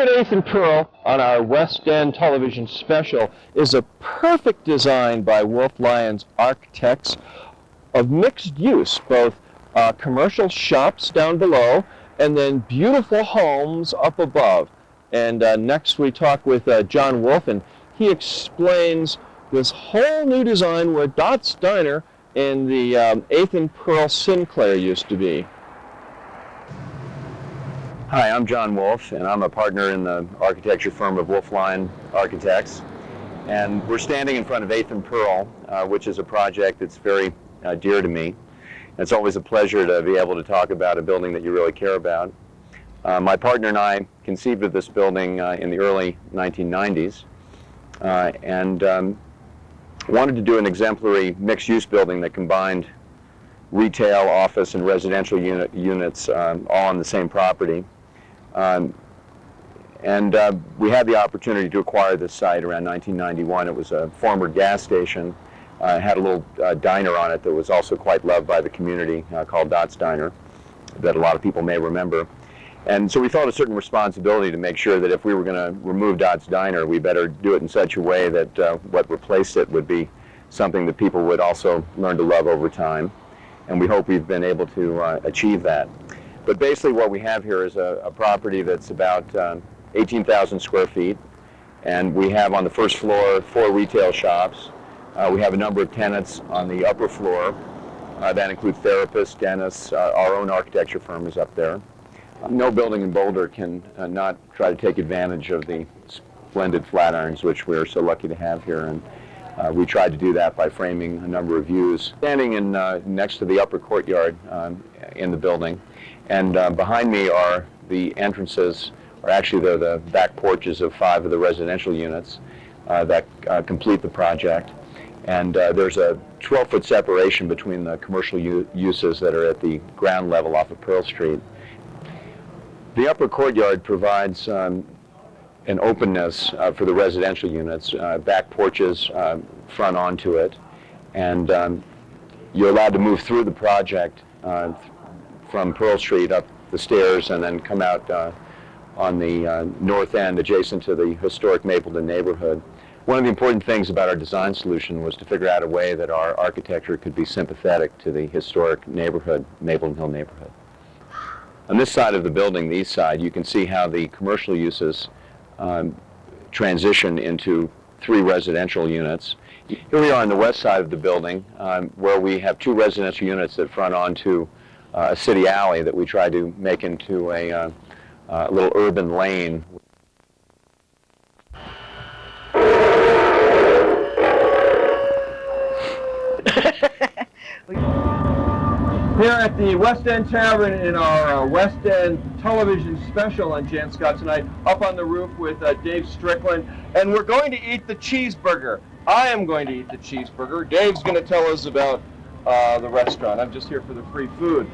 Here at 8th and Pearl, on our West End television special, is a perfect design by Wolfe Lyons architects of mixed use, both commercial shops down below and then beautiful homes up above. And next we talk with John Wolfe, and he explains this whole new design where Dot's Diner and the 8th and Pearl Sinclair used to be. Hi, I'm John Wolfe, and I'm a partner in the architecture firm of Wolfe Lyons Architects. And we're standing in front of 8th and Pearl, which is a project that's very dear to me. It's always a pleasure to be able to talk about a building that you really care about. My partner and I conceived of this building in the early 1990s and wanted to do an exemplary mixed-use building that combined retail, office, and residential units all on the same property. We had the opportunity to acquire this site around 1991. It was a former gas station. It had a little diner on it that was also quite loved by the community called Dot's Diner that a lot of people may remember. And so we felt a certain responsibility to make sure that if we were going to remove Dot's Diner, we better do it in such a way that what replaced it would be something that people would also learn to love over time. And we hope we've been able to achieve that. But basically what we have here is a property that's about 18,000 square feet. And we have on the first floor 4 retail shops. We have a number of tenants on the upper floor. That include therapists, dentists. Our own architecture firm is up there. No building in Boulder can not try to take advantage of the splendid flat irons, which we're so lucky to have here. And we tried to do that by framing a number of views. Standing in next to the upper courtyard in the building, and behind me are the entrances, or actually the back porches of 5 of the residential units that complete the project. And there's a 12-foot separation between the commercial uses that are at the ground level off of Pearl Street. The upper courtyard provides an openness for the residential units, back porches front onto it, and you're allowed to move through the project from Pearl Street up the stairs and then come out on the north end adjacent to the historic Mapleton neighborhood. One of the important things about our design solution was to figure out a way that our architecture could be sympathetic to the historic neighborhood, Mapleton Hill neighborhood. On this side of the building, the east side, you can see how the commercial uses transition into 3 residential units. Here we are on the west side of the building, where we have 2 residential units that front onto a city alley that we try to make into a little urban lane. Here at the West End Tavern in our West End television special on Jann Scott tonight, up on the roof with Dave Strickland, and we're going to eat the cheeseburger. I am going to eat the cheeseburger. Dave's going to tell us about the restaurant. I'm just here for the free food.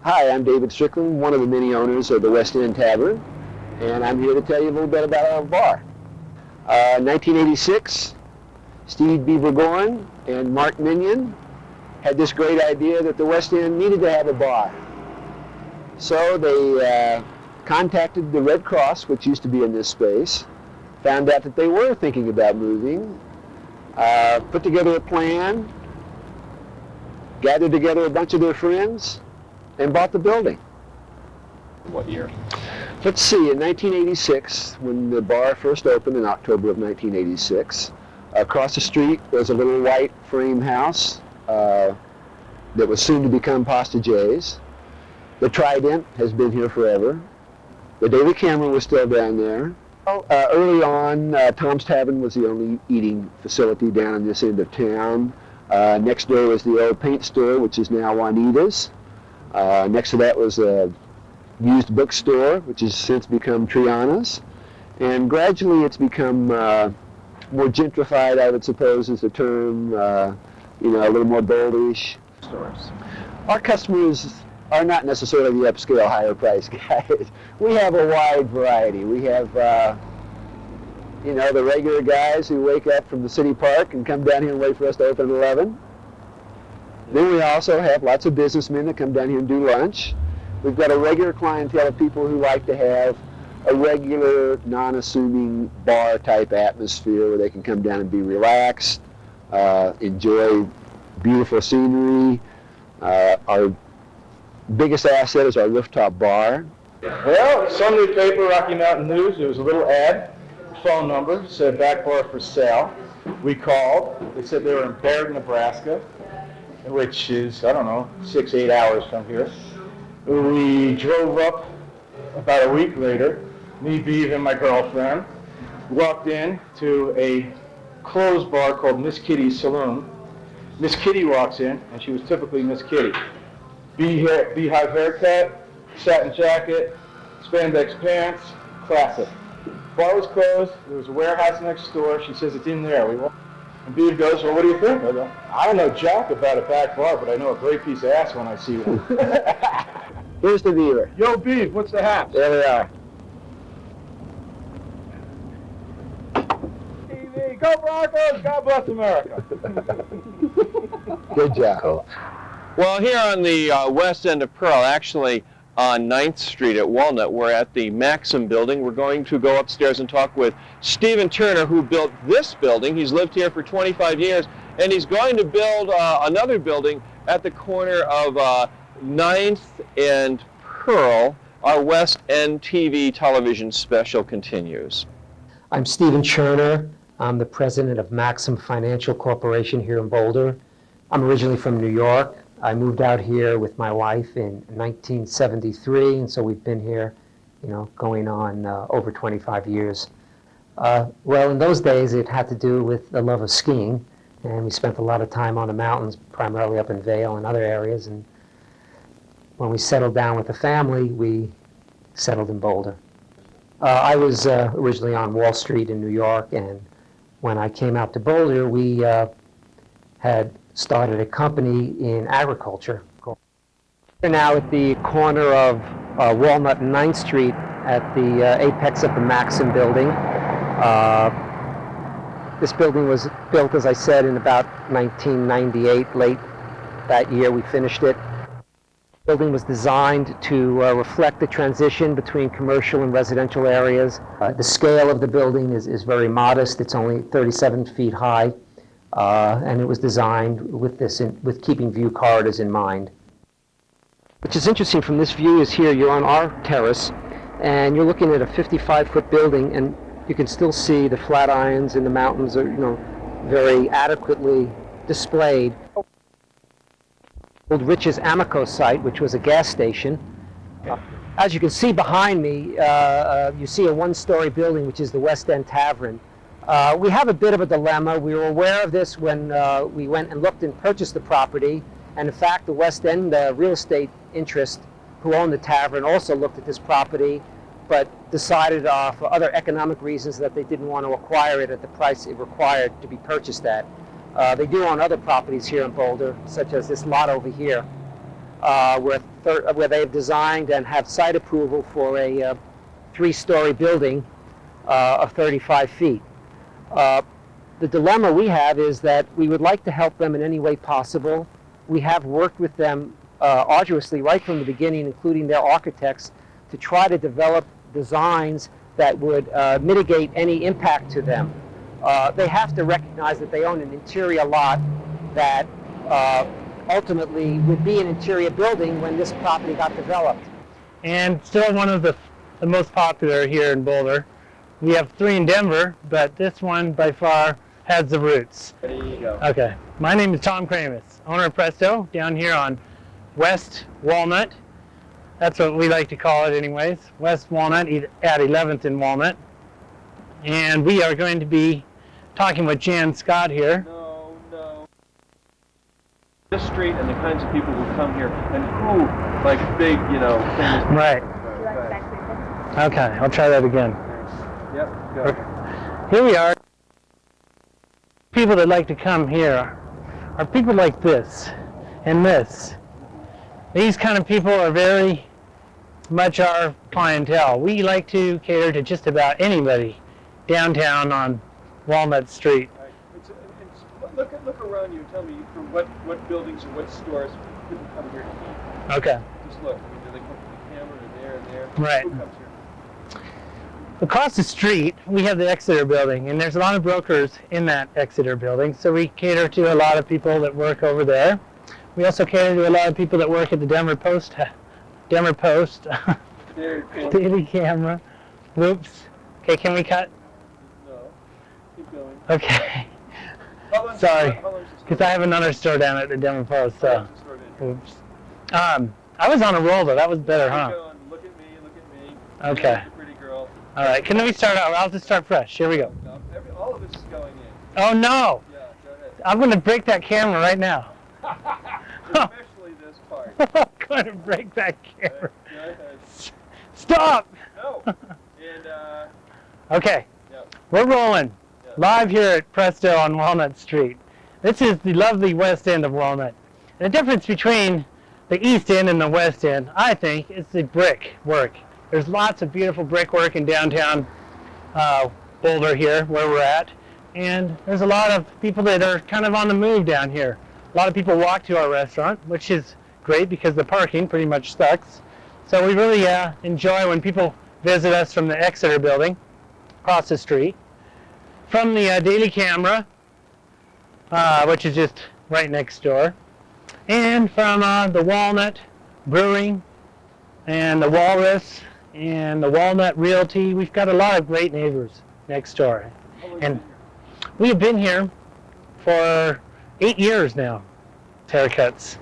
Hi, I'm David Strickland, one of the many owners of the West End Tavern, and I'm here to tell you a little bit about our bar. 1986, Steve Beaver and Mark Minion had this great idea that the West End needed to have a bar. So they contacted the Red Cross, which used to be in this space, found out that they were thinking about moving, put together a plan, gathered together a bunch of their friends, and bought the building. What year? Let's see, in 1986, when the bar first opened in October of 1986, across the street was a little white frame house that was soon to become Pasta J's. The Trident has been here forever. The Daily Camera was still down there. Early on, Tom's Tavern was the only eating facility down in this end of town. Next door was the old paint store, which is now Juanita's. Next to that was a used bookstore, which has since become Triana's. And gradually it's become more gentrified, I would suppose is the term, a little more boldish. Stores. Our customers are not necessarily the upscale, higher price guys. We have a wide variety. We have, the regular guys who wake up from the city park and come down here and wait for us to open at 11. Then we also have lots of businessmen that come down here and do lunch. We've got a regular clientele of people who like to have a regular, non-assuming bar-type atmosphere where they can come down and be relaxed, enjoy beautiful scenery. Our biggest asset is our rooftop bar. Well, Sunday paper, Rocky Mountain News, there was a little ad, phone number, said back bar for sale. We called. They said they were in Baird, Nebraska, which is, I don't know, 6-8 hours from here. We drove up about a week later, me, Beaver, and my girlfriend, walked in to a closed bar called Miss Kitty's Saloon. Miss Kitty walks in, and she was typically Miss Kitty. Beehive haircut, satin jacket, spandex pants, classic. Bar was closed. There was a warehouse next door. She says it's in there. We walk, and Beaver goes, well, what do you think? I go, I don't know jack about a back bar, but I know a great piece of ass when I see one. Here's the Beaver. Yo, Beav, what's the haps? There we are. Stevie, go Broncos! God bless America. Good job. Well, here on the west end of Pearl, actually on 9th Street at Walnut, we're at the Maxim building. We're going to go upstairs and talk with Stephen Churner, who built this building. He's lived here for 25 years, and he's going to build another building at the corner of 9th and Pearl. Our West End TV television special continues. I'm Stephen Churner. I'm the president of Maxim Financial Corporation here in Boulder. I'm originally from New York. I moved out here with my wife in 1973, and so we've been here, going on over 25 years. Well, in those days, it had to do with the love of skiing, and we spent a lot of time on the mountains, primarily up in Vail and other areas, and when we settled down with the family, we settled in Boulder. I was originally on Wall Street in New York, and when I came out to Boulder, we had started a company in agriculture. We're now at the corner of Walnut and 9th Street at the apex of the Maxim building. This building was built, as I said, in about 1998, late that year we finished it. The building was designed to reflect the transition between commercial and residential areas. The scale of the building is very modest. It's only 37 feet high. And it was designed with keeping view corridors in mind. Which is interesting from this view is here, you're on our terrace, and you're looking at a 55-foot building, and you can still see the flat irons in the mountains are, very adequately displayed. Old Rich's Amoco site, which was a gas station. As you can see behind me, you see a one-story building, which is the West End Tavern. We have a bit of a dilemma. We were aware of this when we went and looked and purchased the property. And in fact, the West End real estate interest who owned the tavern also looked at this property, but decided for other economic reasons that they didn't want to acquire it at the price it required to be purchased at. They do own other properties here in Boulder, such as this lot over here, where they've designed and have site approval for a 3-story building of 35 feet. The dilemma we have is that we would like to help them in any way possible. We have worked with them arduously right from the beginning, including their architects, to try to develop designs that would mitigate any impact to them. They have to recognize that they own an interior lot that ultimately would be an interior building when this property got developed. And still one of the most popular here in Boulder. We have 3 in Denver, but this one by far has the roots. There you go. Okay, my name is Tom Cramer, owner of Presto, down here on West Walnut. That's what we like to call it anyways, West Walnut at 11th and Walnut. And we are going to be talking with Jann Scott here. No. This street and the kinds of people who come here and who, like big, famous. Right. Okay, I'll try that again. Yep, go. Here we are. People that like to come here are people like this and this. These kind of people are very much our clientele. We like to cater to just about anybody downtown on Walnut Street. Look around you and tell me from what buildings or what stores people come here to eat. Okay. Just look. Do they come from the camera or there and there? Right. Who comes here? Across the street, we have the Exeter building, and there's a lot of brokers in that Exeter building, so we cater to a lot of people that work over there. We also cater to a lot of people that work at the Denver Post, Daily Camera. Whoops. Okay, can we cut? No, keep going. Okay. Sorry, because I have another store down at the Denver Post, so. Oops. I was on a roll, though. That was better, huh? Look at me. Okay. Pretty girl. All right, can we start out? I'll just start fresh. Here we go. All of this is going in. Oh, no. Yeah, go ahead. I'm going to break that camera right now. Especially this part. I'm going to break that camera. Go ahead. Stop! No. And, Okay, yep. we're rolling. Yeah. Live here at Presto on Walnut Street. This is the lovely west end of Walnut. And the difference between the east end and the west end, I think, is the brick work. There's lots of beautiful brickwork in downtown Boulder here, where we're at. And there's a lot of people that are kind of on the move down here. A lot of people walk to our restaurant, which is great because the parking pretty much sucks. So we really enjoy when people visit us from the Exeter building across the street. From the Daily Camera, which is just right next door. And from the Walnut Brewing and the Walrus and the Walnut Realty. We've got a lot of great neighbors next door. And we have been here for 8 years now, haircuts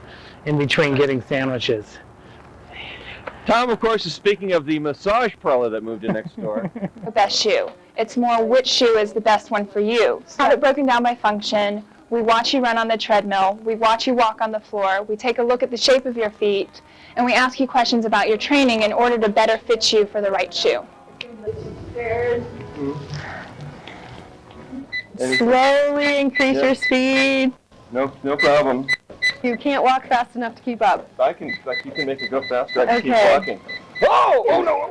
in between getting sandwiches. Tom, of course, is speaking of the massage parlor that moved in next door. The best shoe. It's more which shoe is the best one for you. Have it broken down by function. We watch you run on the treadmill. We watch you walk on the floor. We take a look at the shape of your feet, and we ask you questions about your training in order to better fit you for the right shoe. Slowly increase your speed. No problem. You can't walk fast enough to keep up. You can make it go faster. I can keep Okay. walking. Whoa! Oh no!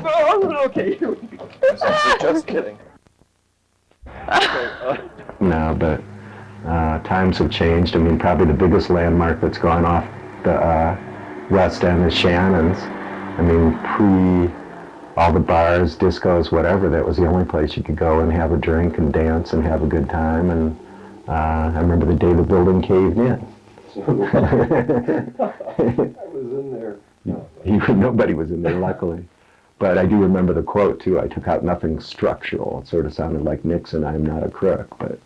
Oh, okay. Just kidding. Okay, No, but times have changed. I mean, probably the biggest landmark that's gone off the West End is Shannon's. I mean, pre all the bars, discos, whatever, that was the only place you could go and have a drink and dance and have a good time. And I remember the day the building caved in. I was in there. Nobody was in there, luckily. But I do remember the quote, too. I took out nothing structural. It sort of sounded like Nixon, I'm not a crook. But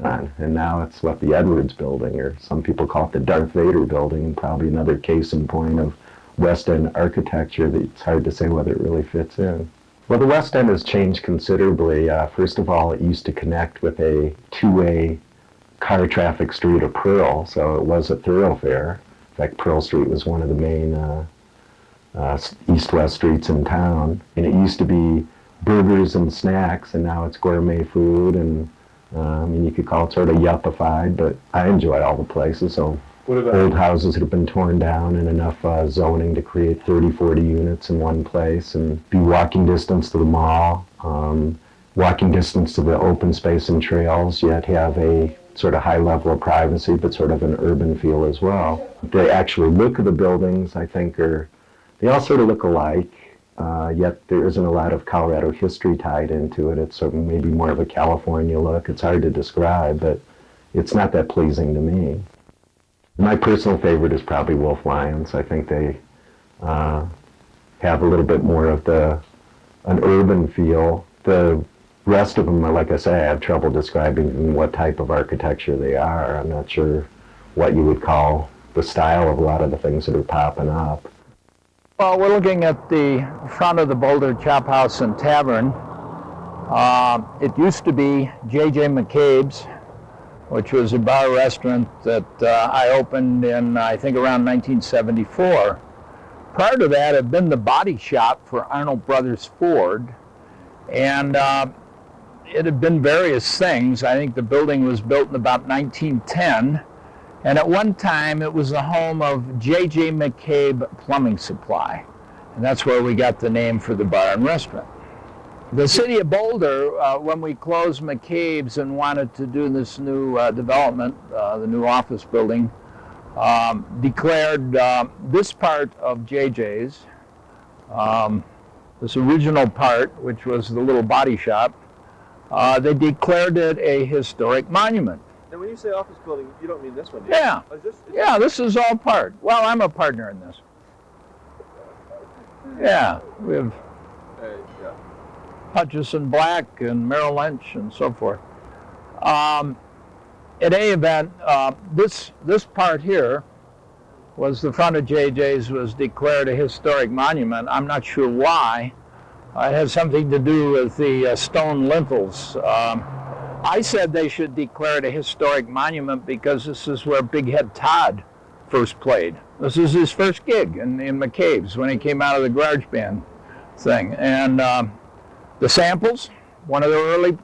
and now it's what, the Edwards building, or some people call it the Darth Vader building, and probably another case in point of West End architecture that it's hard to say whether it really fits in. Well, the West End has changed considerably. First of all, it used to connect with a two-way car traffic street of Pearl, so it was a thoroughfare. In fact, Pearl Street was one of the main east-west streets in town, and it used to be burgers and snacks, and now it's gourmet food, and I mean, you could call it sort of yuppified, but I enjoy all the places. So old houses that have been torn down and enough zoning to create 30, 40 units in one place, and be walking distance to the mall, walking distance to the open space and trails, yet have a sort of high level of privacy, but sort of an urban feel as well. The actual look of the buildings, I think, they all sort of look alike, yet there isn't a lot of Colorado history tied into it. It's sort of maybe more of a California look. It's hard to describe, but it's not that pleasing to me. My personal favorite is probably Wolfe Lyons. I think they have a little bit more of an urban feel. The rest of them, like I say, I have trouble describing what type of architecture they are. I'm not sure what you would call the style of a lot of the things that are popping up. Well, we're looking at the front of the Boulder Chop House and Tavern. It used to be J.J. McCabe's, which was a bar restaurant that I opened in, I think, around 1974. Prior to that, had been the body shop for Arnold Brothers Ford, and it had been various things. I think the building was built in about 1910, and at one time it was the home of J.J. McCabe Plumbing Supply, and that's where we got the name for the bar and restaurant. The city of Boulder, when we closed McCabe's and wanted to do this new development, the new office building, declared this part of JJ's this original part, which was the little body shop, they declared it a historic monument. Now, when you say office building, you don't mean this one, do you? Yeah. Oh, Yeah, this is all part. Well, I'm a partner in this. Yeah, we have yeah. Hutchison Black and Merrill Lynch and so forth. At any event, this part here was the front of JJ's, was declared a historic monument. I'm not sure why. It has something to do with the stone lintels. I said they should declare it a historic monument because this is where Big Head Todd first played. This is his first gig in McCabe's when he came out of the garage band thing. And the Samples, one of the early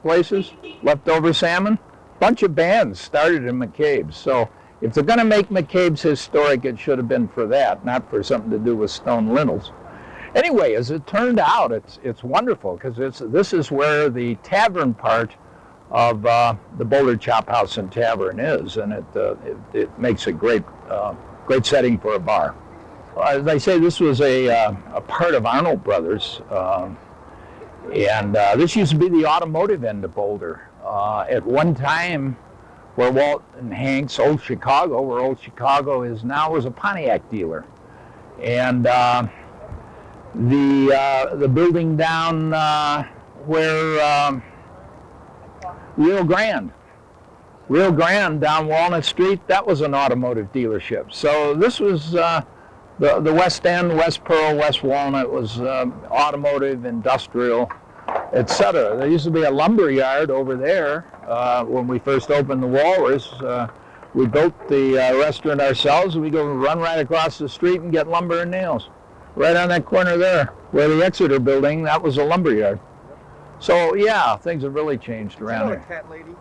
places, Leftover Salmon, bunch of bands started in McCabe's. So if they're going to make McCabe's historic, it should have been for that, not for something to do with stone lintels. Anyway, as it turned out, it's wonderful because this is where the tavern part of the Boulder Chop House and Tavern is, and it makes a great setting for a bar. As I say, this was a part of Arnold Brothers, and this used to be the automotive end of Boulder. At one time, where Walt and Hank's Old Chicago, where Old Chicago is now, was a Pontiac dealer, and the building down where Rio Grande down Walnut Street, that was an automotive dealership. So this was the West End, West Pearl, West Walnut was automotive, industrial, etc. There used to be a lumber yard over there when we first opened the Walrus. We built the restaurant ourselves, and we go run right across the street and get lumber and nails. Right on that corner there, where the Exeter building, that was a lumber yard. So yeah, things have really changed around here. Cat Lady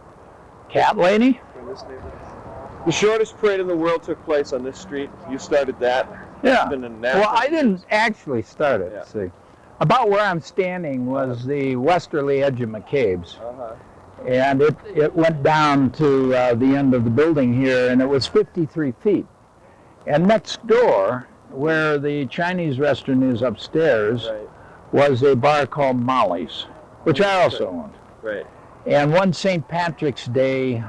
Cat Lady? from this neighborhood? The shortest parade in the world took place on this street. You started that. Yeah. It's been a national- Well, I didn't actually start it. Yeah. See, about where I'm standing was the westerly edge of McCabe's, and it went down to the end of the building here, and it was 53 feet. And next door, where the Chinese restaurant is upstairs, Right. was a bar called Molly's, which I also owned. Right. And one St. Patrick's Day,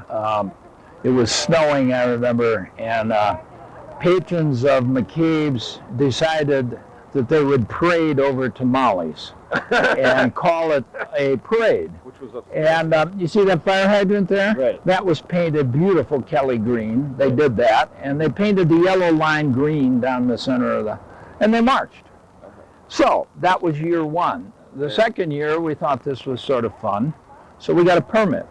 it was snowing, I remember, and patrons of McCabe's decided that they would parade over to Molly's and call it a parade. Which was a And you see that fire hydrant there? Right. That was painted beautiful Kelly green. They did that, and they painted the yellow line green down the center of and they marched. So that was year one. The second year, we thought this was sort of fun, so we got a permit.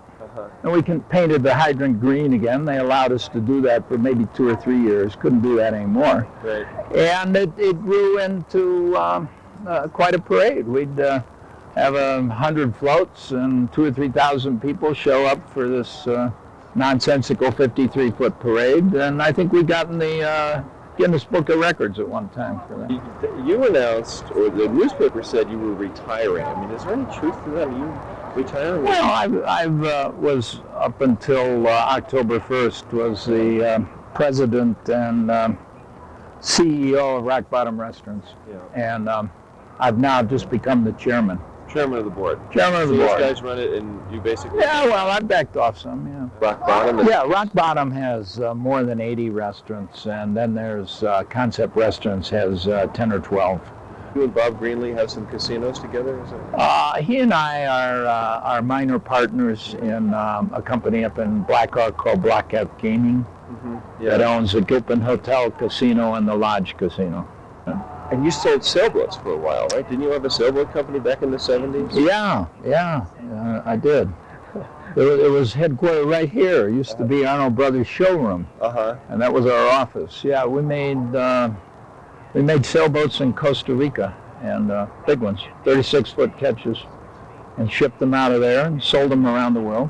And we painted the hydrant green again. They allowed us to do that for maybe 2 or 3 years. Couldn't do that anymore. Right. And it grew into quite a parade. We'd have 100 floats, and 2,000 or 3,000 people show up for this nonsensical 53-foot parade. And I think we got in the Guinness Book of Records at one time for that. You announced, or the newspaper said you were retiring. I mean, is there any truth to that? Are you retiring? Well, I was up until October 1st was the president and CEO of Rock Bottom Restaurants, and I've now just become the chairman. Chairman of the board. Chairman of the So board. those guys run it, and you basically. Yeah, well, I backed off some. Yeah. Rock Bottom. Yeah, Rock Bottom has more than 80 restaurants, and then there's Concept Restaurants has 10 or 12. You and Bob Greenlee have some casinos together, is it? He and I are minor partners in a company up in Blackhawk called Blackhawk Gaming that owns the Gilpin Hotel Casino and the Lodge Casino. And you sold sailboats for a while, right? Didn't you have a sailboat company back in the 70s? Yeah, I did. It was headquartered right here. It used to be Arnold Brothers showroom, and that was our office. Yeah, we made sailboats in Costa Rica, and big ones, 36-foot catches, and shipped them out of there and sold them around the world.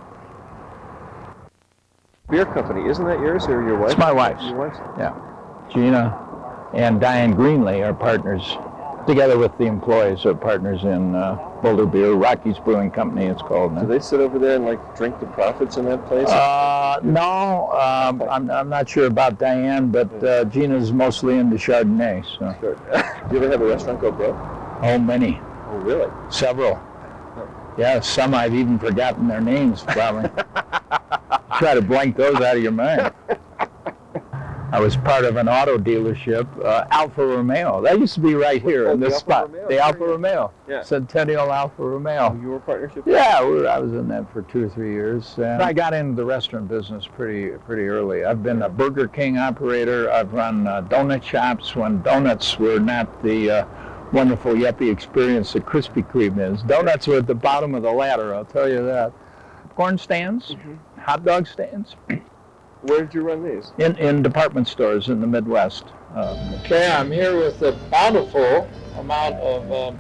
Beer company, isn't that yours or your wife's? It's my wife's. Your wife's? Yeah, Gina and Diane Greenlee are partners, together with the employees, are partners in Boulder Beer, Rocky's Brewing Company, it's called now. Do they sit over there and like drink the profits in that place? No, I'm not sure about Diane, but Gina's mostly into Chardonnay. So. Sure. Do you ever have a restaurant go broke? Oh, many. Oh, really? Several. Yeah, some I've even forgotten their names, probably. Try to blank those out of your mind. I was part of an auto dealership, Alfa Romeo. That used to be right here in this spot. The Alfa Romeo. Yeah. Centennial Alfa Romeo. You were partnership? Yeah, I was in that for 2 or 3 years. And I got into the restaurant business pretty early. I've been a Burger King operator. I've run donut shops when donuts were not the wonderful yuppie experience that Krispy Kreme is. Donuts were at the bottom of the ladder, I'll tell you that. Corn stands, hot dog stands. Where did you run these? In department stores in the Midwest. Okay, I'm here with a bountiful amount of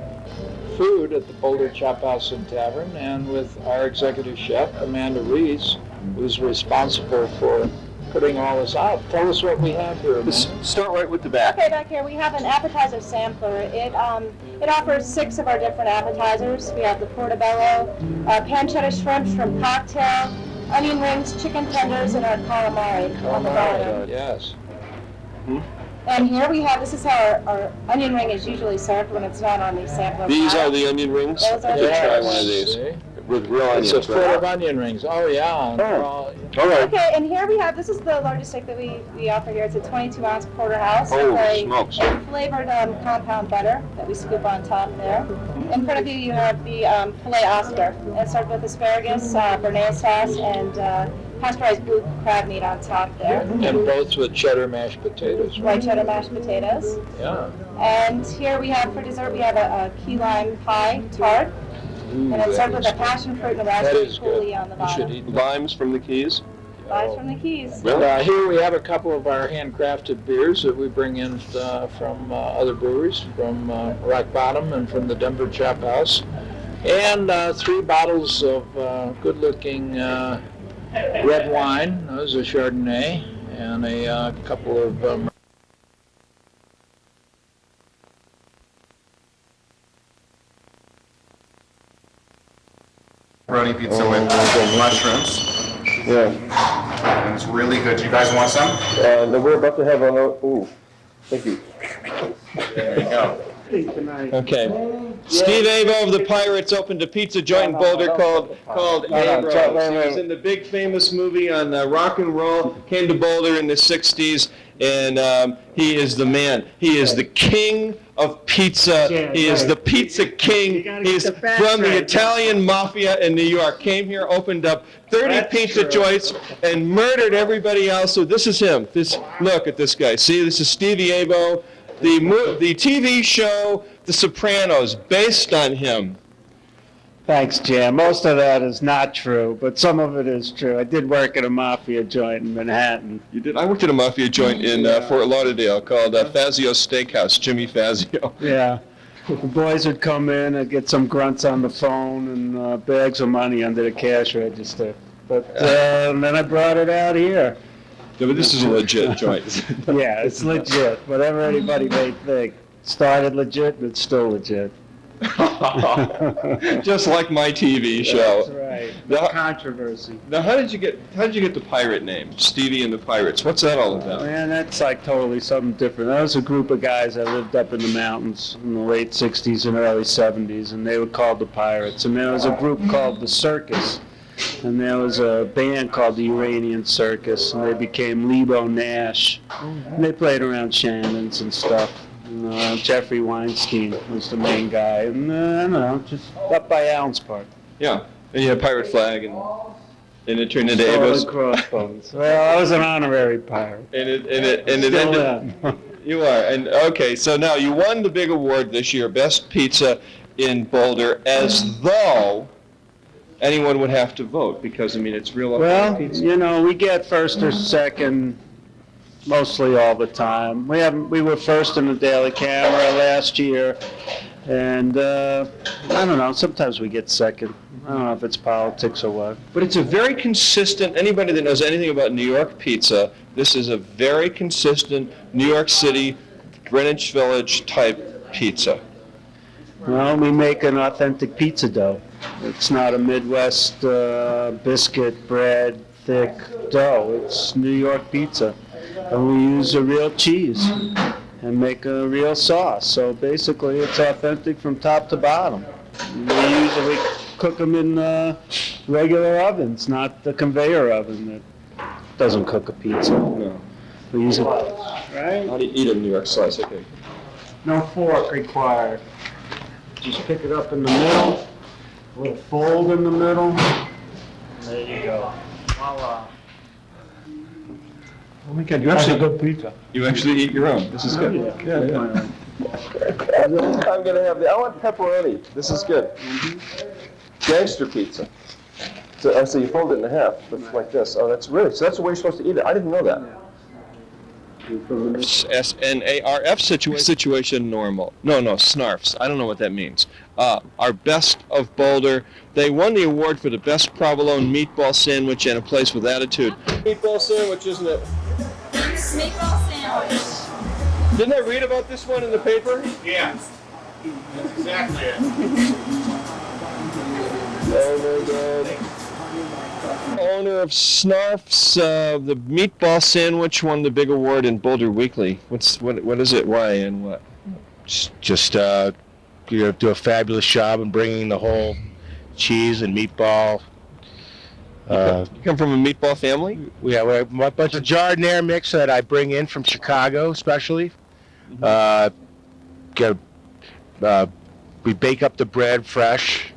food at the Boulder Chop House and Tavern, and with our executive chef, Amanda Rees, who's responsible for putting all this out. Tell us what we have here. Start right with the back. Okay, back here we have an appetizer sampler. It offers 6 of our different appetizers. We have the portobello, pancetta shrimp cocktail, onion rings, chicken tenders, and our calamari on the bottom. Yes. And here we have, this is how our onion ring is usually served when it's not on these sampler. These are the onion rings? Those are Let's the try onion one of these. See? With real onions, It's a foot right? of onion rings. Oh, yeah. All right. Okay, and here we have, this is the largest steak that we offer here. It's a 22-ounce porterhouse. Oh, with a smokes. flavored compound butter that we scoop on top there. In front of you, you have the filet Oscar. It's served with asparagus, béarnaise sauce, and pasteurized blue crab meat on top there. And both with cheddar mashed potatoes. White cheddar mashed potatoes. Yeah. And here we have, for dessert, we have a key lime pie tart. Ooh, And it's served that with a passion fruit and a raspberry is good. coulis on the You should bottom. eat that. Limes from the Keys? Limes from the Keys. And, here we have a couple of our handcrafted beers that we bring in from other breweries, from Rock Bottom and from the Denver Chop House. And 3 bottles of good-looking red wine. There's a Chardonnay and a couple of pepperoni pizza with mushrooms. Yeah. And it's really good. You guys want some? We're about to have a... Ooh, thank you. There you go. Okay. Steve Avo of the Pirates opened a pizza joint in Boulder called Abro's. He was in the big famous movie on rock and roll, came to Boulder in the 60s, and he is the man. He is the king of pizza. He is the pizza king. He's from the Italian mafia in New York. Came here, opened up 30 pizza joints, and murdered everybody else. So this is him. Look at this guy. See, this is Stevie Avo. The TV show The Sopranos, based on him. Thanks, Jan. Most of that is not true, but some of it is true. I did work at a mafia joint in Manhattan. You did? I worked at a mafia joint in Fort Lauderdale called Fazio's Steakhouse, Jimmy Fazio. Yeah. The boys would come in and get some grunts on the phone and bags of money under the cash register. But and then I brought it out here. Yeah, but this is a legit joint. Yeah, it's legit. Whatever anybody may think. Started legit, and it's still legit. Just like my TV show. That's right. Now, Controversy. now, how did you get the pirate name, Stevie and the Pirates? What's that all about? Man, that's like totally something different. That was a group of guys that lived up in the mountains in the late 60s and early 70s, and they were called the Pirates. And there was a group called the Circus, and there was a band called the Uranian Circus, and they became Lebo Nash. And they played around Shannon's and stuff. And, Jeffrey Weinstein was the main guy, and I don't know, just up by Allen's Park. Yeah, and you had pirate flag and it turned into Stolen Avo's. crossbones. Well, I was an honorary pirate. And it Still ended. am. You are, and okay, so now you won the big award this year, Best Pizza in Boulder, as though anyone would have to vote, because, I mean, it's real Well, pizza. you know, we get first or second mostly all the time. We were first in the Daily Camera last year, and I don't know, sometimes we get second. I don't know if it's politics or what. But it's a very consistent, anybody that knows anything about New York pizza, this is a very consistent New York City, Greenwich Village type pizza. Well, we make an authentic pizza dough. It's not a Midwest biscuit, bread, thick dough. It's New York pizza. And we use a real cheese. and make a real sauce. So basically, it's authentic from top to bottom. We usually cook them in regular ovens, not the conveyor oven that doesn't cook a pizza. No. We use it, right? How do you eat a New York slice of cake? No fork required. Just pick it up in the middle, a little fold in the middle. There you go. Voila. Oh my God, That's a good pizza. you actually eat your own. This is good. Yeah. I'm gonna have I want pepperoni. This is good. Gangster pizza. So you fold it in half, like this. Oh, that's really, so that's the way you're supposed to eat it. I didn't know that. SNARF situation normal. No, Snarfs. I don't know what that means. Our best of Boulder. They won the award for the best provolone meatball sandwich and a place with attitude. Meatball sandwich, isn't it? Meatball sandwich. Didn't I read about this one in the paper? Yeah. That's exactly it. Oh my God. Owner of Snarfs, the meatball sandwich won the big award in Boulder Weekly. What is it? Why and what? Just do a fabulous job in bringing the whole cheese and meatball. You come from a meatball family? Yeah, we're a bunch of jardinere mix that I bring in from Chicago, especially. We bake up the bread fresh,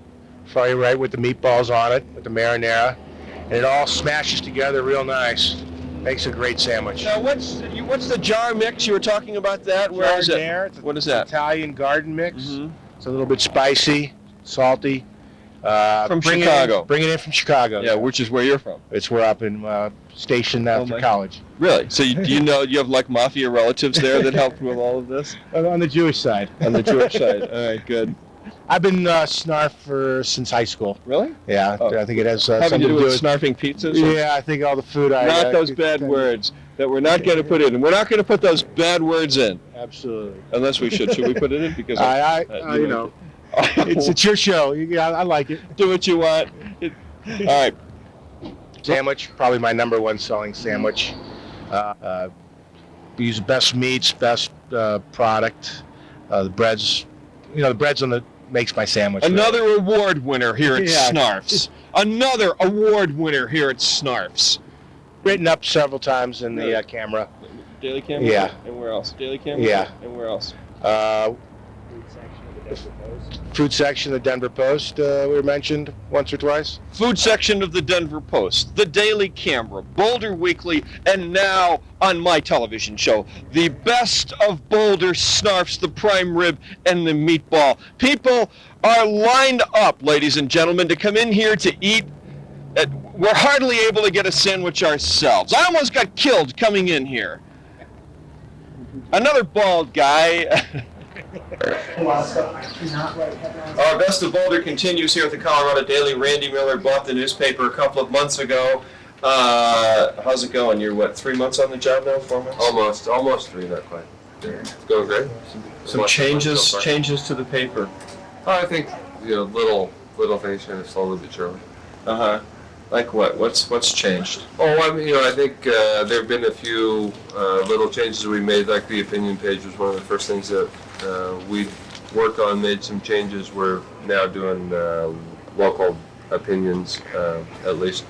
right, with the meatballs on it, with the marinara, and it all smashes together real nice. Makes a great sandwich. Now, what's the jar mix? You were talking about that. Where is it? What is that? Italian garden mix. Mm-hmm. It's a little bit spicy, salty. From Chicago. Bring it in from Chicago. Yeah, which is where you're from. It's where up in stationed after college. Really? So you have like mafia relatives there that helped with all of this? On the Jewish side. On the Jewish side. All right, good. I've been Snarf since high school. Really? Yeah, Oh. I think it has Having something to do with with snarfing pizzas? Yeah, I think all the food Not those bad words that we're not going to put in. We're not going to put those bad words in. Absolutely. Unless we should. Should we put it in? Because you know. It's your show. I like it. Do what you want. All right. Sandwich, probably my number one selling sandwich. We use the best meats, best product. The breads, the breads makes my sandwich. Another award winner here at Snarfs. Another award winner here at Snarfs. Written up several times in the camera. Daily Camera? Yeah. And where else? Daily Camera? Yeah. And where else? Food section of the Denver Post, we were mentioned once or twice. Food section of the Denver Post, the Daily Camera, Boulder Weekly, and now on my television show, the best of Boulder, Snarfs, the prime rib, and the meatball. People are lined up, ladies and gentlemen, to come in here to eat. We're hardly able to get a sandwich ourselves. I almost got killed coming in here. Another bald guy. Our Best of Boulder continues here at the Colorado Daily. Randy Miller bought the newspaper a couple of months ago. How's it going? You're 3 months on the job now? 4 months? Almost 3, not quite. It's going great. Some changes to the paper. I think little things kind of slowly but surely. Like what? What's changed? I think there have been a few little changes we made. Like the opinion page was one of the first things that we worked on. Made some changes. We're now doing local opinions at least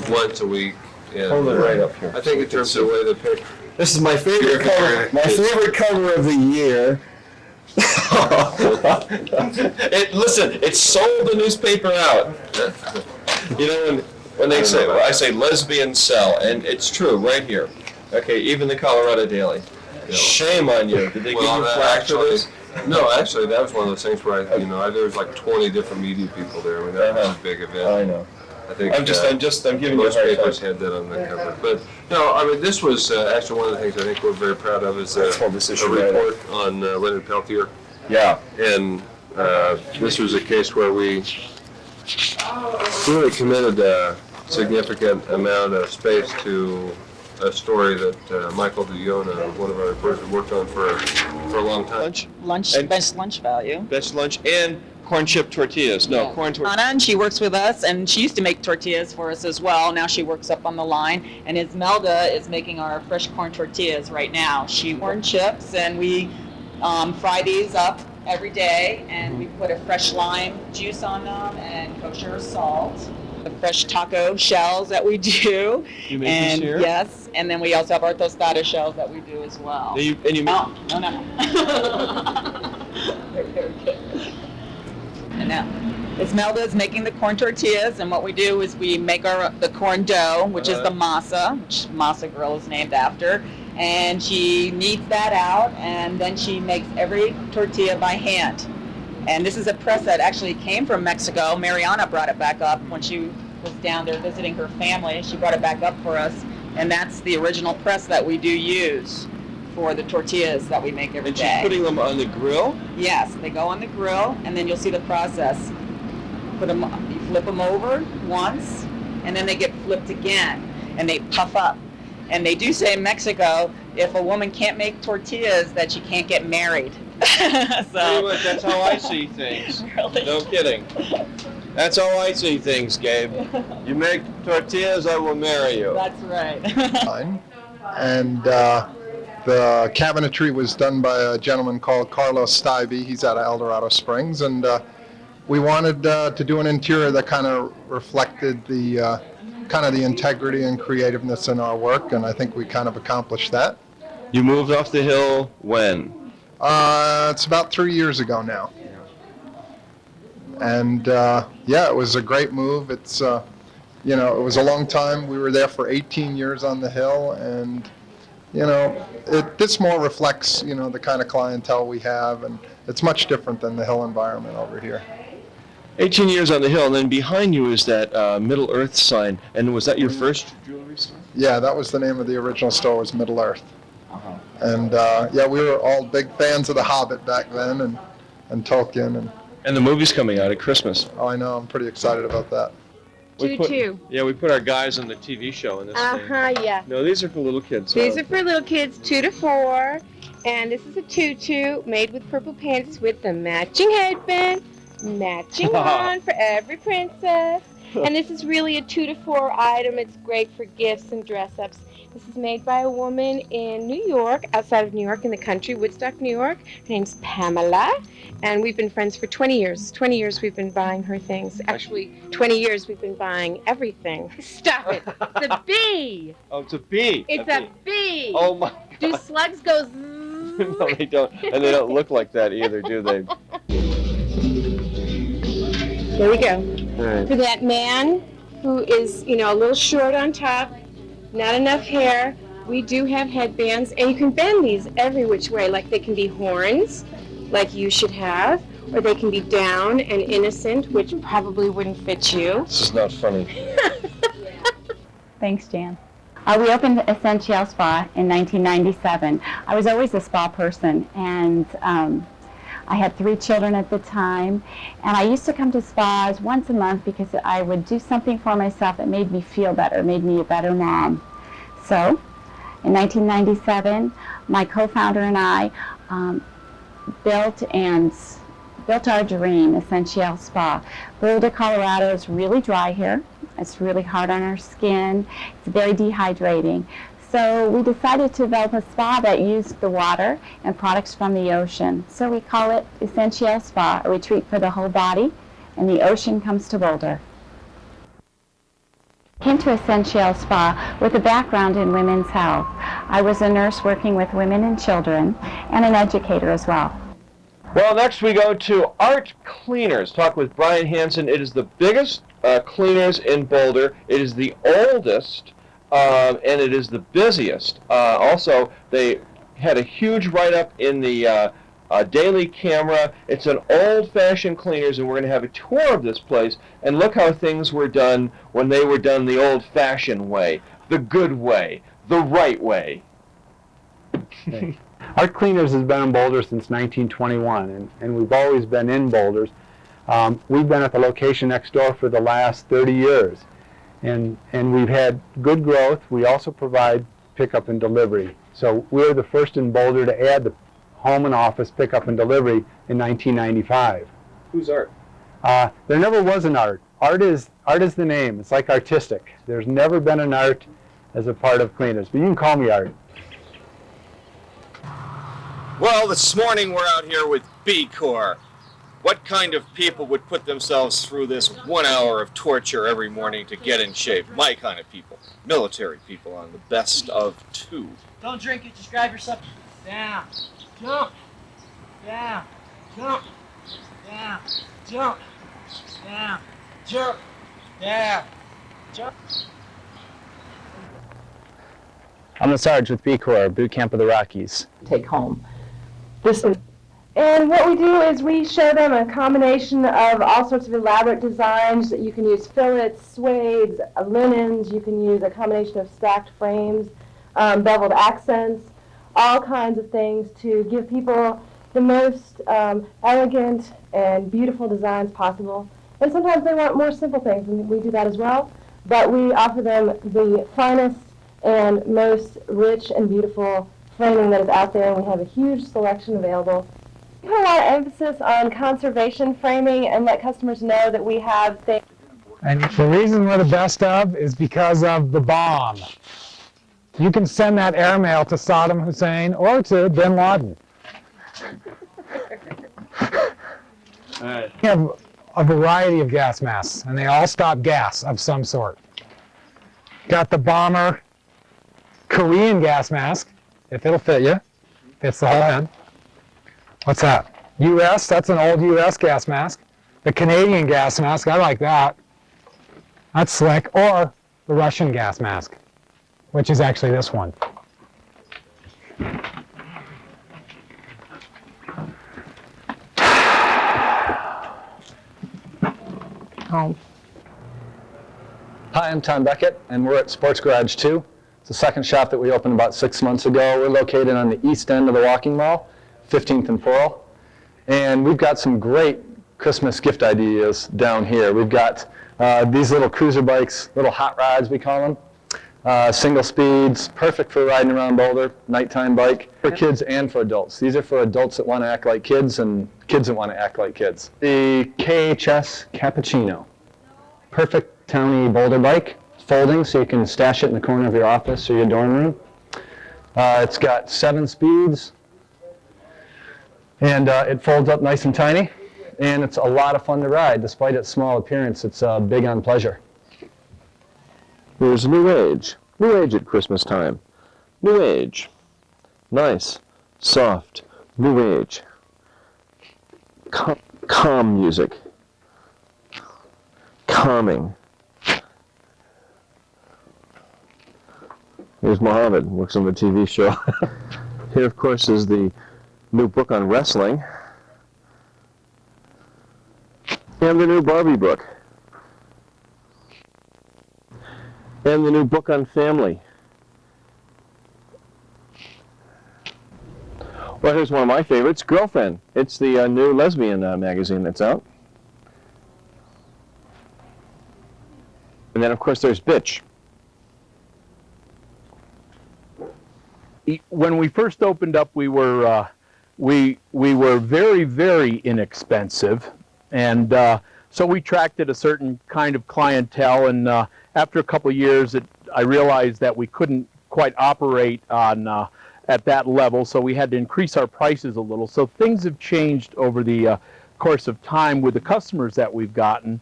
once a week. And, hold it right up here. I think in terms of the way the paper. This is my favorite cover. My favorite cover of the year. Listen, it sold the newspaper out. When they say, I say lesbian sell, and it's true right here. Okay, even the Colorado Daily. Shame on you. Did they give you flack for this? No, actually, that was one of those things where there was like 20 different media people there. I mean, that was a big event. I know. I think I'm giving you a most hard papers time. had that on the cover. But no, this was actually one of the things I think we're very proud of is a report on Leonard Peltier. Yeah. And this was a case where we really committed a significant amount of space to a story that Michael DeYona, one of our reporters, had worked on for a long time. Best lunch value. Best lunch, and corn chip tortillas. No, corn tortillas. Anna, and she works with us, and she used to make tortillas for us as well. Now she works up on the line, and Esmelda is making our fresh corn tortillas right now. She corn chips, and we fry these up every day, and we put a fresh lime juice on them and kosher salt. The fresh taco shells that we do. You make and these here? Yes, and then we also have our tostada shells that we do as well. You make... No. Very good. And now, Esmelda is making the corn tortillas, and what we do is we make the corn dough, which is the Massa, which Massa Grill is named after, and she kneads that out, and then she makes every tortilla by hand. And this is a press that actually came from Mexico. Mariana brought it back up when she was down there visiting her family. She brought it back up for us, and that's the original press that we do use for the tortillas that we make every day. And she's putting them on the grill? Yes, they go on the grill, and then you'll see the process. You flip them over once, and then they get flipped again, and they puff up. And they do say in Mexico, if a woman can't make tortillas, that she can't get married. Tell you what, that's how I see things. Really? No kidding. That's how I see things, Gabe. You make tortillas, I will marry you. That's right. And the cabinetry was done by a gentleman called Carlos Stevie. He's out of El Dorado Springs, and we wanted to do an interior that kind of reflected the the integrity and creativeness in our work, and I think we kind of accomplished that. You moved off the hill when? It's about 3 years ago now. And yeah, it was a great move. It's it was a long time. We were there for 18 years on the hill, and this more reflects the kind of clientele we have, and it's much different than the hill environment over here. 18 years on the hill, and then behind you is that Middle Earth sign. And was that your first jewelry store? Yeah, that was the name of the original store, was Middle Earth. And yeah, we were all big fans of The Hobbit back then, and Tolkien. And the movie's coming out at Christmas. Oh, I know. I'm pretty excited about that. We put our guys on the TV show in this thing. Yeah. No, these are for little kids. These are for little kids, 2 to 4. And this is a tutu made with purple pants with the matching headband, matching on for every princess. And this is really a 2 to 4 item. It's great for gifts and dress-ups. This is made by a woman in New York, outside of New York in the country, Woodstock, New York. Her name's Pamela, and we've been friends for 20 years. 20 years we've been buying her things. Actually, 20 years we've been buying everything. Stop it. It's a bee. Oh, it's a bee. It's a bee. Oh, my God. Do slugs go zzz? No, they don't. And they don't look like that either, do they? There we go. Right. For that man who is, a little short on top, not enough hair, we do have headbands, and you can bend these every which way. Like they can be horns, like you should have, or they can be down and innocent, which probably wouldn't fit you. This is not funny. Thanks, Jan. We opened Essential Spa in 1997. I was always a spa person, and I had 3 children at the time, and I used to come to spas once a month because I would do something for myself that made me feel better, made me a better mom. So, in 1997, my co-founder and I built our dream, Essential Spa. Boulder, Colorado is really dry here. It's really hard on our skin. It's very dehydrating. So we decided to develop a spa that used the water and products from the ocean. So we call it Essential Spa, a retreat for the whole body, and the ocean comes to Boulder. I came to Essential Spa with a background in women's health. I was a nurse working with women and children, and an educator as well. Well, next we go to Art Cleaners. Talk with Brian Hansen. It is the biggest cleaners in Boulder. It is the oldest. And it is the busiest. Also, they had a huge write-up in the Daily Camera. It's an old-fashioned cleaners, and we're going to have a tour of this place and look how things were done when they were done the old-fashioned way, the good way, the right way. Art Cleaners has been in Boulder since 1921, and we've always been in Boulders. We've been at the location next door for the last 30 years. And we've had good growth. We also provide pickup and delivery. So we're the first in Boulder to add the home and office pickup and delivery in 1995. Who's Art? There never was an art. Art is the name. It's like artistic. There's never been an art as a part of cleaners, but you can call me Art. Well, this morning we're out here with BCOR. What kind of people would put themselves through this 1 hour of torture every morning to get in shape? My kind of people. Military people on the best of two. Don't drink it, just grab yourself. Down, jump, down, jump, down, jump, down, jump, down, jump. I'm the Sarge with BCOR, Boot Camp of the Rockies. Take home. And what we do is we show them a combination of all sorts of elaborate designs that you can use fillets, suedes, linens, you can use a combination of stacked frames, beveled accents, all kinds of things to give people the most elegant and beautiful designs possible. And sometimes they want more simple things, and we do that as well. But we offer them the finest and most rich and beautiful framing that is out there, and we have a huge selection available. We put a lot of emphasis on conservation framing and let customers know that we have things. And the reason we're the best of is because of the bomb. You can send that airmail to Saddam Hussein or to bin Laden. We have a variety of gas masks, and they all stop gas of some sort. Got the bomber Korean gas mask, if it'll fit you. Fits the whole head. What's that? US, that's an old US gas mask. The Canadian gas mask, I like that. That's slick. Or the Russian gas mask, which is actually this one. Hi. Hi, I'm Tom Beckett, and we're at Sports Garage 2. It's the second shop that we opened about 6 months ago. We're located on the east end of the walking mall, 15th and Pearl. And we've got some great Christmas gift ideas down here. We've got these little cruiser bikes, little hot rods we call them, single speeds, perfect for riding around Boulder, nighttime bike, for kids and for adults. These are for adults that want to act like kids and kids that want to act like kids. The KHS Cappuccino, perfect towny Boulder bike, folding so you can stash it in the corner of your office or your dorm room. It's got 7 speeds, and it folds up nice and tiny, and it's a lot of fun to ride. Despite its small appearance, it's big on pleasure. Here's New Age. New Age at Christmas time. New Age. Nice, soft, New Age. Calm music. Calming. Here's Mohammed, works on the TV show. Here, of course, is the new book on wrestling. And the new Barbie book. And the new book on family. Well, here's one of my favorites, Girlfriend. It's the new lesbian magazine that's out. And then, of course, there's Bitch. When we first opened up, we were very, very inexpensive, and so we attracted a certain kind of clientele. And after a couple of years, I realized that we couldn't quite operate on at that level, so we had to increase our prices a little. So things have changed over the course of time with the customers that we've gotten.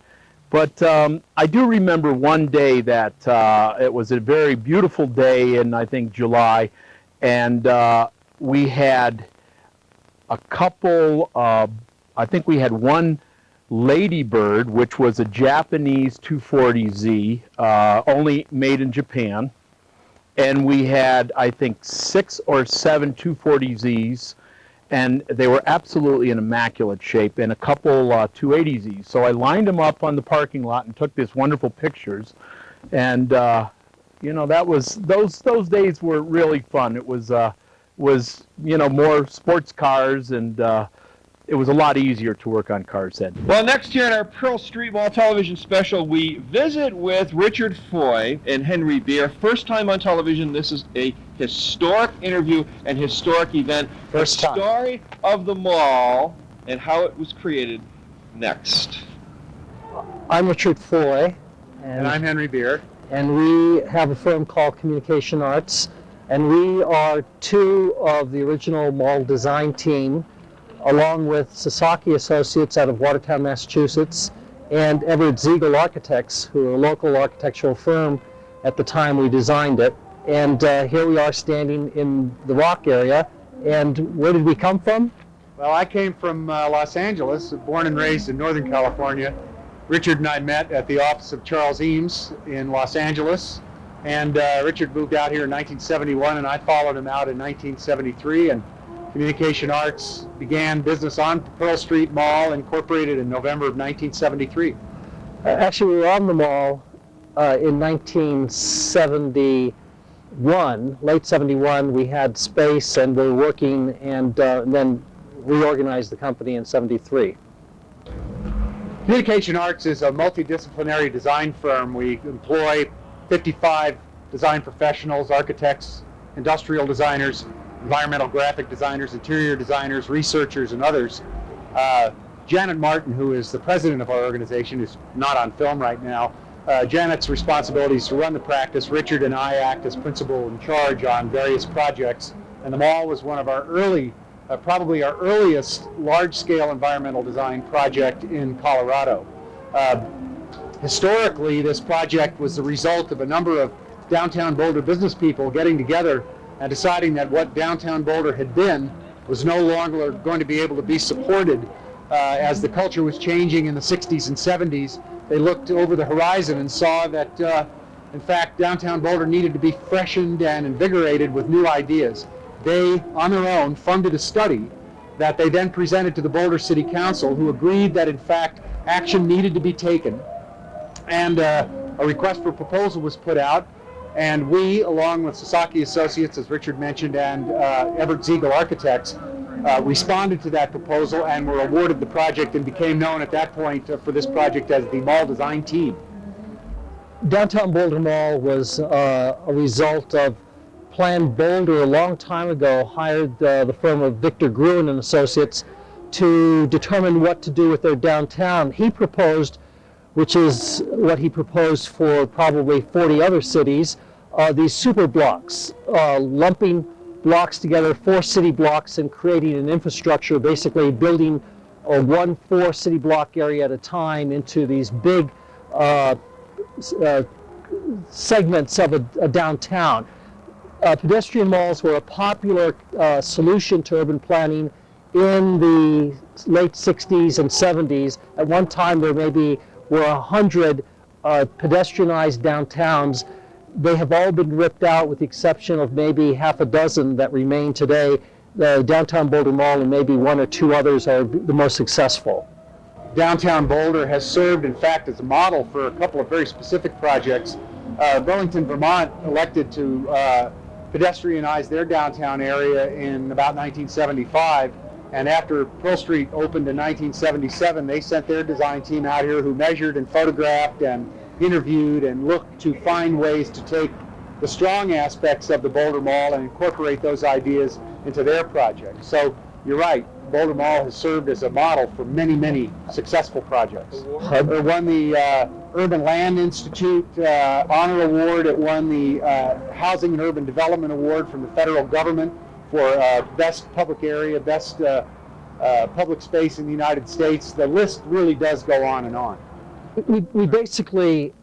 But I do remember one day that it was a very beautiful day in, I think, July. And we had a couple, I think we had one Ladybird, which was a Japanese 240Z, only made in Japan. And we had, I think, 6 or 7 240Zs, and they were absolutely in immaculate shape, and a couple 280Zs. So I lined them up on the parking lot and took these wonderful pictures. And you know, that was those days were really fun. It was you know, more sports cars, and it was a lot easier to work on cars then. Well, next year in our Pearl Street Mall television special, we visit with Richard Foy and Henry Beer. First time on television. This is a historic interview and historic event. First time. The story of the mall and how it was created next. I'm Richard Foy. And I'm Henry Beer. And we have a firm called Communication Arts. And we are two of the original mall design team, along with Sasaki Associates out of Watertown, Massachusetts, and Everett Ziegel Architects, who are a local architectural firm at the time we designed it. And here we are standing in the Rock area. And where did we come from? Well, I came from Los Angeles, born and raised in Northern California. Richard and I met at the office of Charles Eames in Los Angeles. And Richard moved out here in 1971, and I followed him out in 1973. And Communication Arts began business on Pearl Street Mall, incorporated in November of 1973. Actually, we were on the mall in 1971, late 71. We had space and we were working, and then reorganized the company in 73. Communication Arts is a multidisciplinary design firm. We employ 55 design professionals, architects, industrial designers, environmental graphic designers, interior designers, researchers, and others. Janet Martin, who is the president of our organization, is not on film right now. Janet's responsibility is to run the practice. Richard and I act as principal in charge on various projects. And the mall was one of our early, probably our earliest large-scale environmental design project in Colorado. Historically, this project was the result of a number of downtown Boulder business people getting together and deciding that what downtown Boulder had been was no longer going to be able to be supported as the culture was changing in the 60s and 70s. They looked over the horizon and saw that, in fact, downtown Boulder needed to be freshened and invigorated with new ideas. They, on their own, funded a study that they then presented to the Boulder City Council, who agreed that, in fact, action needed to be taken. And a request for proposal was put out, and we, along with Sasaki Associates, as Richard mentioned, and Everett Ziegel Architects, responded to that proposal and were awarded the project and became known at that point for this project as the Mall Design Team. Downtown Boulder Mall was a result of Plan Boulder a long time ago hired the firm of Victor Gruen and Associates to determine what to do with their downtown. He proposed, which is what he proposed for probably 40 other cities, these super blocks, lumping blocks together, 4 city blocks, and creating an infrastructure, basically building one 4 city block area at a time into these big segments of a downtown. Pedestrian malls were a popular solution to urban planning in the late 60s and 70s. At one time there maybe were 100 pedestrianized downtowns. They have all been ripped out with the exception of maybe half a dozen that remain today. The Downtown Boulder Mall and maybe 1 or 2 others are the most successful. Downtown Boulder has served, in fact, as a model for a couple of very specific projects. Burlington, Vermont elected to pedestrianize their downtown area in about 1975, and after Pearl Street opened in 1977, they sent their design team out here who measured and photographed and interviewed and looked to find ways to take the strong aspects of the Boulder Mall and incorporate those ideas into their project. So you're right, Boulder Mall has served as a model for many, many successful projects. It won the Urban Land Institute Honor Award. It won the Housing and Urban Development Award from the federal government for best public area, best public space in the United States. The list really does go on and on. We basically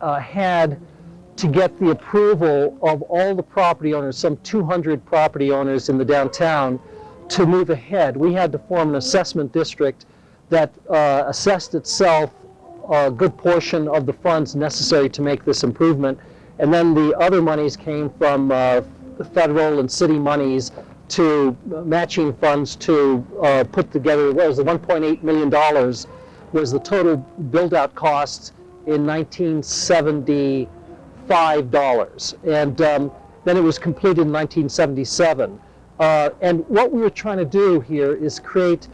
had to get the approval of all the property owners, some 200 property owners in the downtown, to move ahead. We had to form an assessment district that assessed itself a good portion of the funds necessary to make this improvement. And then the other monies came from federal and city monies to matching funds to put together, what was the $1.8 million was the total build-out costs in 1975 dollars. And then it was completed in 1977. And what we were trying to do here is create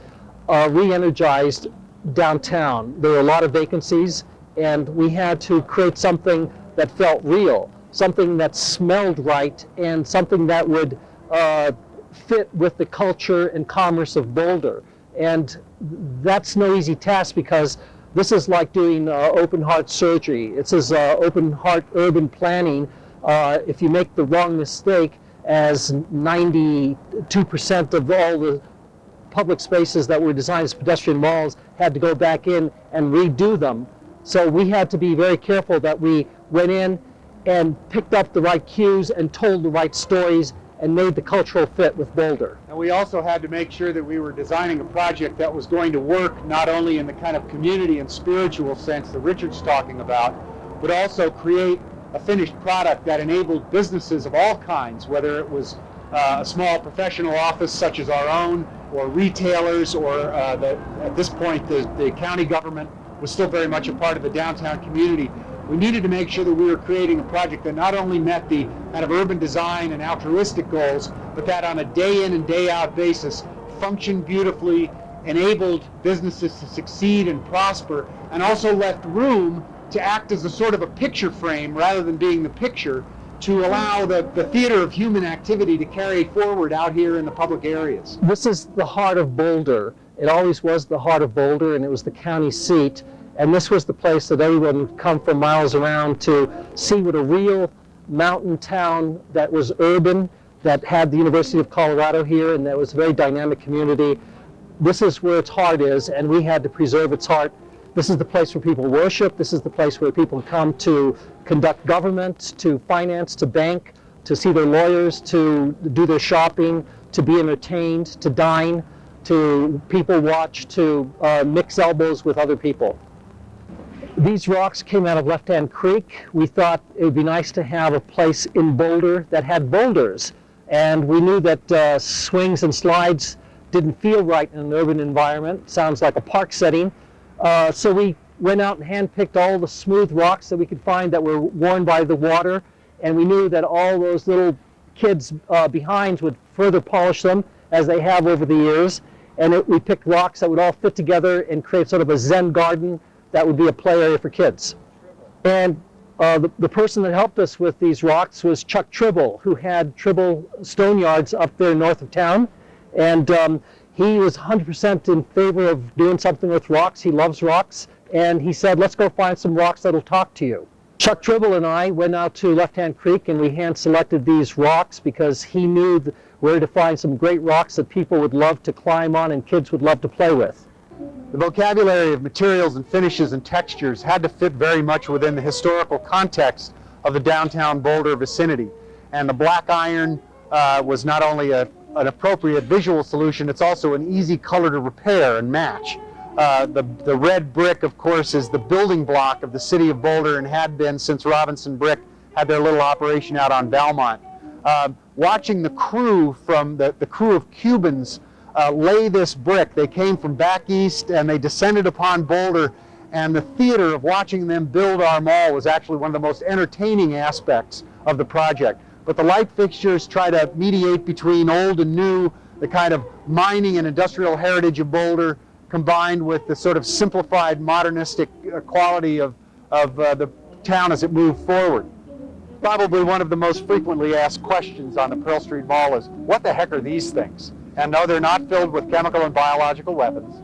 a re-energized downtown. There were a lot of vacancies, and we had to create something that felt real, something that smelled right, and something that would fit with the culture and commerce of Boulder. And that's no easy task because This is like doing open heart surgery. It says open heart urban planning. If you make the wrong mistake, as 92% of all the public spaces that were designed as pedestrian malls had to go back in and redo them. So we had to be very careful that we went in and picked up the right cues and told the right stories and made the cultural fit with Boulder. And we also had to make sure that we were designing a project that was going to work not only in the kind of community and spiritual sense that Richard's talking about, but also create a finished product that enabled businesses of all kinds, whether it was a small professional office such as our own, or retailers, or at this point the county government was still very much a part of the downtown community. We needed to make sure that we were creating a project that not only met the kind of urban design and altruistic goals, but that on a day in and day out basis functioned beautifully, enabled businesses to succeed and prosper, and also left room to act as a sort of a picture frame rather than being the picture, to allow the theater of human activity to carry forward out here in the public areas. This is the heart of Boulder. It always was the heart of Boulder, and it was the county seat. And this was the place that everyone would come from miles around to see what a real mountain town that was urban, that had the University of Colorado here, and that was a very dynamic community. This is where its heart is, and we had to preserve its heart. This is the place where people worship. This is the place where people come to conduct government, to finance, to bank, to see their lawyers, to do their shopping, to be entertained, to dine, to people watch, to mix elbows with other people. These rocks came out of Left Hand Creek. We thought it would be nice to have a place in Boulder that had boulders. And we knew that swings and slides didn't feel right in an urban environment. Sounds like a park setting. So we went out and handpicked all the smooth rocks that we could find that were worn by the water. And we knew that all those little kids behind would further polish them as they have over the years. And we picked rocks that would all fit together and create sort of a Zen garden that would be a play area for kids. And the person that helped us with these rocks was Chuck Tribble, who had Tribble Stone Yards up there north of town. And he was 100% in favor of doing something with rocks. He loves rocks. And he said, let's go find some rocks that'll talk to you. Chuck Tribble and I went out to Left Hand Creek and we hand selected these rocks because he knew where to find some great rocks that people would love to climb on and kids would love to play with. The vocabulary of materials and finishes and textures had to fit very much within the historical context of the downtown Boulder vicinity. And the black iron was not only an appropriate visual solution, it's also an easy color to repair and match. The red brick, of course, is the building block of the city of Boulder and had been since Robinson Brick had their little operation out on Belmont. Watching the crew from the crew of Cubans lay this brick. They came from back east and they descended upon Boulder, and the theater of watching them build our mall was actually one of the most entertaining aspects of the project. But the light fixtures try to mediate between old and new, the kind of mining and industrial heritage of Boulder combined with the sort of simplified modernistic quality of the town as it moved forward. Probably one of the most frequently asked questions on the Pearl Street Mall is, what the heck are these things? And no, they're not filled with chemical and biological weapons.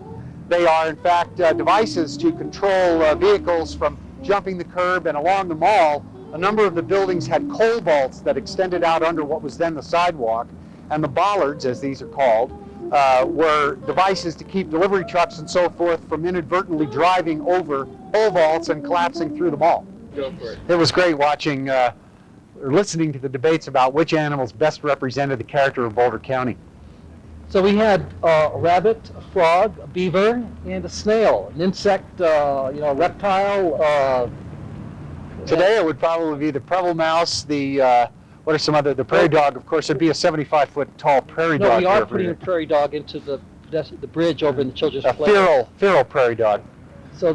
They are, in fact, devices to control vehicles from jumping the curb. And along the mall, a number of the buildings had coal vaults that extended out under what was then the sidewalk. And the bollards, as these are called, were devices to keep delivery trucks and so forth from inadvertently driving over coal vaults and collapsing through the mall. Go for it. It was great watching or listening to the debates about which animals best represented the character of Boulder County. So we had a rabbit, a frog, a beaver, and a snail, an insect, a reptile. Today it would probably be the Preble mouse, the prairie dog. Of course, it'd be a 75-foot tall prairie dog. No, we are putting a prairie dog into the bridge over in the children's play. A feral prairie dog. So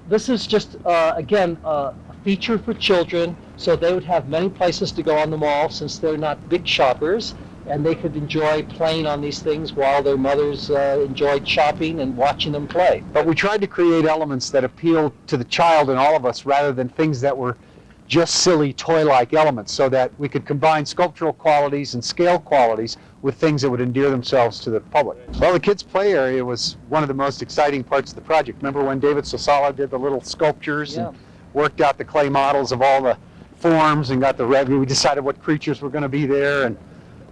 this is just, again, a feature for children, so they would have many places to go on the mall since they're not big shoppers, and they could enjoy playing on these things while their mothers enjoyed shopping and watching them play. But we tried to create elements that appealed to the child in all of us rather than things that were just silly toy-like elements, so that we could combine sculptural qualities and scale qualities with things that would endear themselves to the public. Well, the kids' play area was one of the most exciting parts of the project. Remember when David Sosala did the little sculptures and worked out the clay models of all the forms and got the we decided what creatures were going to be there, and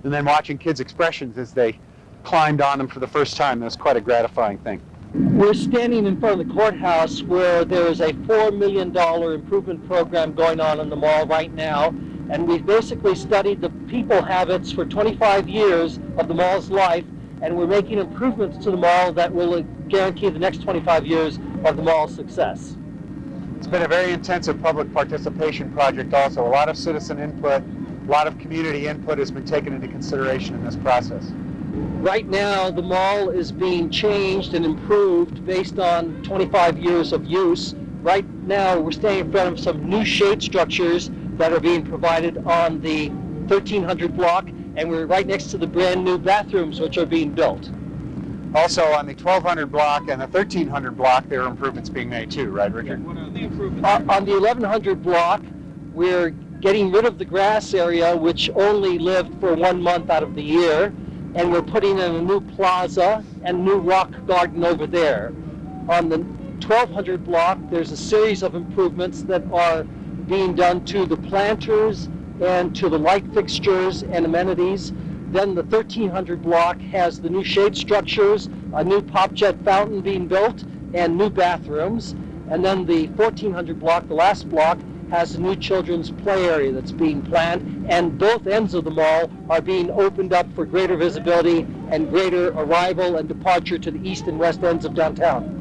then watching kids' expressions as they climbed on them for the first time. That was quite a gratifying thing. We're standing in front of the courthouse where there is a $4 million improvement program going on in the mall right now. And we've basically studied the people habits for 25 years of the mall's life, and we're making improvements to the mall that will guarantee the next 25 years of the mall's success. It's been a very intensive public participation project also. A lot of citizen input, a lot of community input has been taken into consideration in this process. Right now, the mall is being changed and improved based on 25 years of use. Right now, we're standing in front of some new shade structures that are being provided on the 1300 block, and we're right next to the brand new bathrooms which are being built. Also on the 1200 block and the 1300 block, there are improvements being made too, right, Richard? What are the improvements? On the 1100 block, we're getting rid of the grass area, which only lived for 1 month out of the year, and we're putting in a new plaza and new rock garden over there. On the 1200 block, there's a series of improvements that are being done to the planters and to the light fixtures and amenities. Then the 1300 block has the new shade structures, a new pop jet fountain being built, and new bathrooms. And then the 1400 block, the last block, has a new children's play area that's being planned, and both ends of the mall are being opened up for greater visibility and greater arrival and departure to the east and west ends of downtown.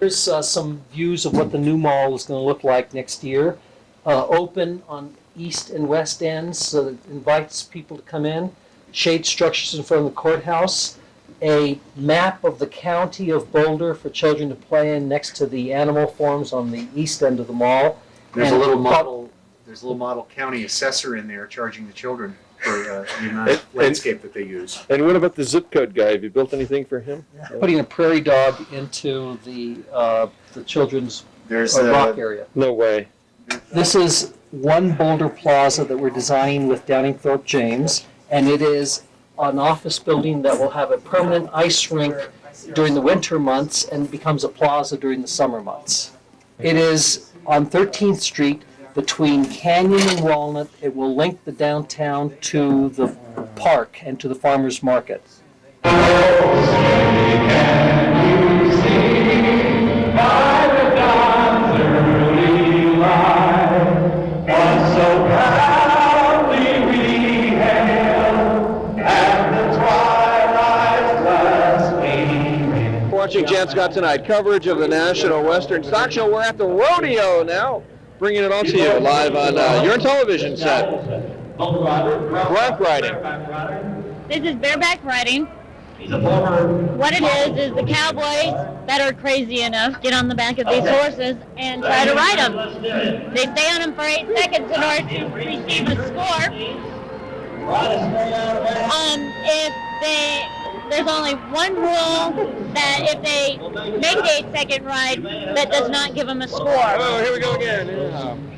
Here's some views of what the new mall is going to look like next year. Open on east and west ends, so that it invites people to come in. Shade structures in front of the courthouse. A map of the county of Boulder for children to play in next to the animal farms on the east end of the mall. There's And a little model county assessor in there charging the children for the amount of landscape that they use. And what about the zip code guy? Have you built anything for him? Putting a prairie dog into the children's rock area. No way. This is one Boulder Plaza that we're designing with Downingthorpe James, and it is an office building that will have a permanent ice rink during the winter months and becomes a plaza during the summer months. It is on 13th Street between Canyon and Walnut. It will link the downtown to the park and to the farmers market. Watching Jann's Got Tonight coverage of the National Western Stock Show. We're at the rodeo now, bringing it all to you live on your television set. Bronc riding. This is bareback riding. What it is the cowboys that are crazy enough get on the back of these horses and try to ride them. They stay on them for 8 seconds in order to receive a score. There's only one rule, that if they make the 8-second ride, that does not give them a score. Oh, here we go again.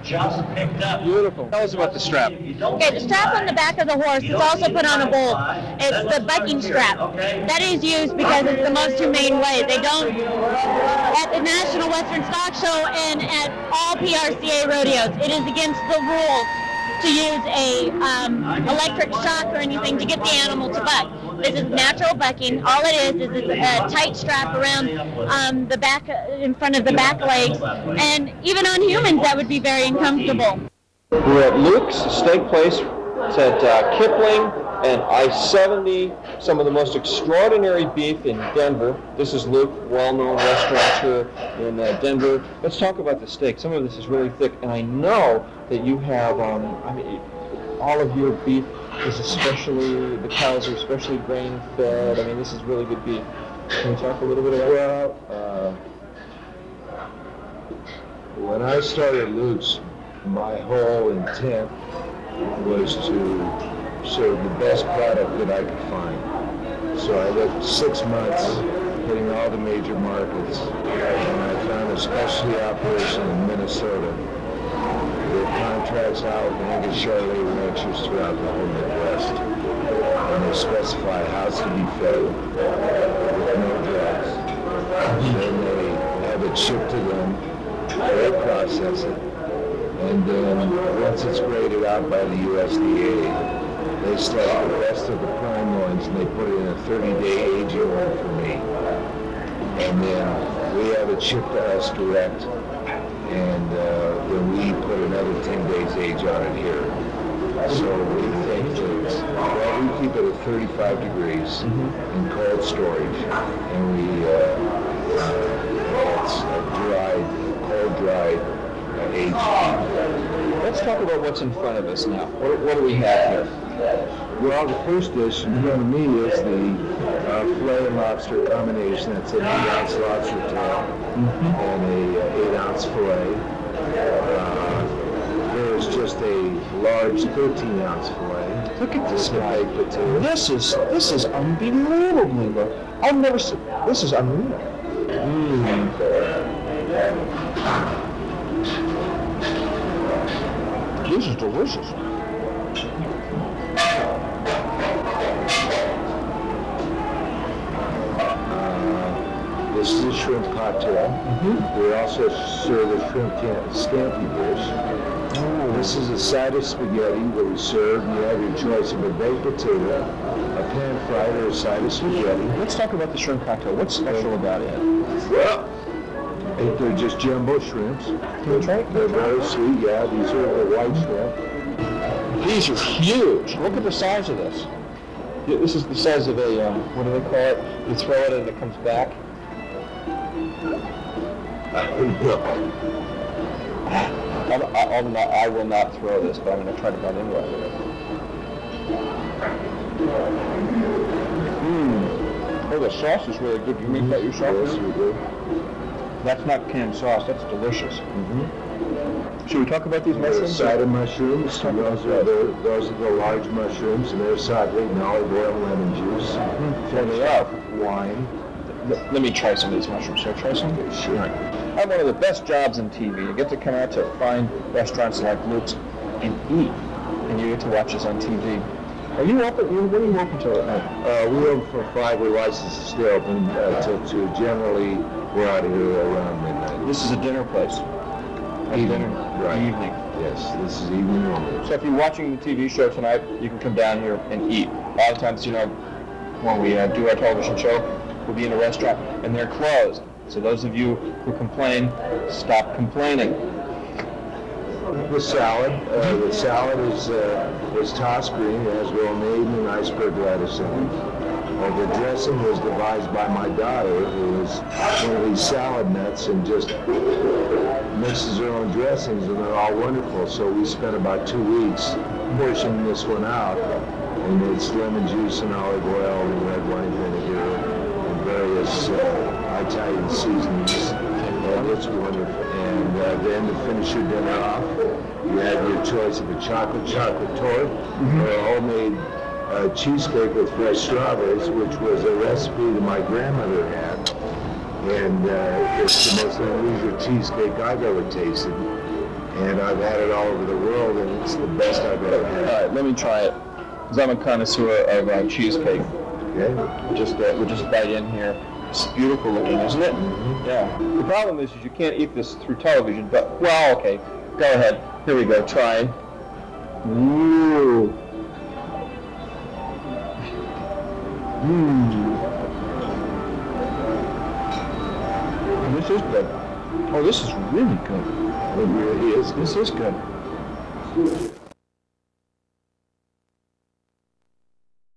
Just picked up. Beautiful. Tell us about the strap. Okay, the strap on the back of the horse is also put on a bolt. It's the bucking strap. That is used because it's the most humane way. They don't, at the National Western Stock Show and at all PRCA rodeos, it is against the rules to use a electric shock or anything to get the animal to buck. This is natural bucking. All it is it's a tight strap around the back, in front of the back legs, and even on humans that would be very uncomfortable. We're at Luke's Steak Place. It's at Kipling and I-70, some of the most extraordinary beef in Denver. This is Luke, well-known restaurateur in Denver. Let's talk about the steak. Some of this is really thick, and I know that you have, all of your beef is especially, the cows are especially grain-fed. I mean, this is really good beef. Can you talk a little bit about that? Well, when I started Luke's, my whole intent was to serve the best product that I could find. So I looked 6 months hitting all the major markets. And I found a specialty operation in Minnesota that contracts out Angus Charlet ranchers throughout the whole Midwest. And they specify house to be fed with no drugs. And then they have it shipped to them, they process it, and then once it's graded out by the USDA, they select the best of the prime ones and they put it in a 30-day aging room for me. And then we have it shipped to us direct, and then we put another 10 days age on it here. So we think that, well, we keep it at 35 degrees in cold storage, and we, it's cold-dried, aged. Let's talk about what's in front of us now. What do we have here? Well, the first dish in front of me is the filet and lobster combination. That's an 8-ounce lobster tail and a 8-ounce filet. There's just a large 13-ounce filet. Look at this guy. Potato. This is unbelievably good. I've never seen. This is unreal. This is delicious. This is a shrimp cocktail. We also serve a shrimp scampi dish. This is a side of spaghetti that we serve. You have your choice of a baked potato, a pan fried, or a side of spaghetti. Let's talk about the shrimp cocktail. What's special about it? Well, they're just jumbo shrimps. They're very sweet. Yeah, these are the white shrimp. These are huge. Look at the size of this. This is the size of a, what do they call it? You throw it and it comes back. I will not throw this, but I'm going to try to bite into it. Oh, the sauce is really good. You make that yourself? Yes, we do. That's not canned sauce. That's delicious. Should we talk about these mushrooms? Side of mushrooms. Those are the large mushrooms, and they're sauteed in olive oil and lemon juice. Finished off wine. Let me try some of these mushrooms. Should I try some? Sure. I have one of the best jobs in TV. You get to come out to fine restaurants like Luke's and eat, and you get to watch us on TV. Are you open? What are you open till at night? We open from 5. We're licensed to stay open till 2. Generally, we're out of here around midnight. This is a dinner place. Evening. Right. Evening. Yes, this is evening only. So if you're watching the TV show tonight, you can come down here and eat. A lot of times, when we do our television show, we'll be in a restaurant and they're closed. So those of you who complain, stop complaining. The salad. The salad is tossed green. It has romaine and iceberg lettuce in it. The dressing was devised by my daughter, who is one of these salad nuts and just mixes her own dressings, and they're all wonderful. So we spent about 2 weeks portioning this one out, and it's lemon juice and olive oil and red wine vinegar and various Italian seasonings. And it's wonderful. And then to finish your dinner off, you have your choice of a chocolate tort or a homemade cheesecake with fresh strawberries, which was a recipe that my grandmother had. And it's the most unusual cheesecake I've ever tasted. And I've had it all over the world, and it's the best I've ever had. All right, let me try it. Because I'm a connoisseur of cheesecake. Okay. We'll just bite in here. It's beautiful looking, isn't it? Yeah. The problem is you can't eat this through television, but, well, okay. Go ahead. Here we go. Try. Ooh. This is good. Oh, this is really good. It really is. This is good.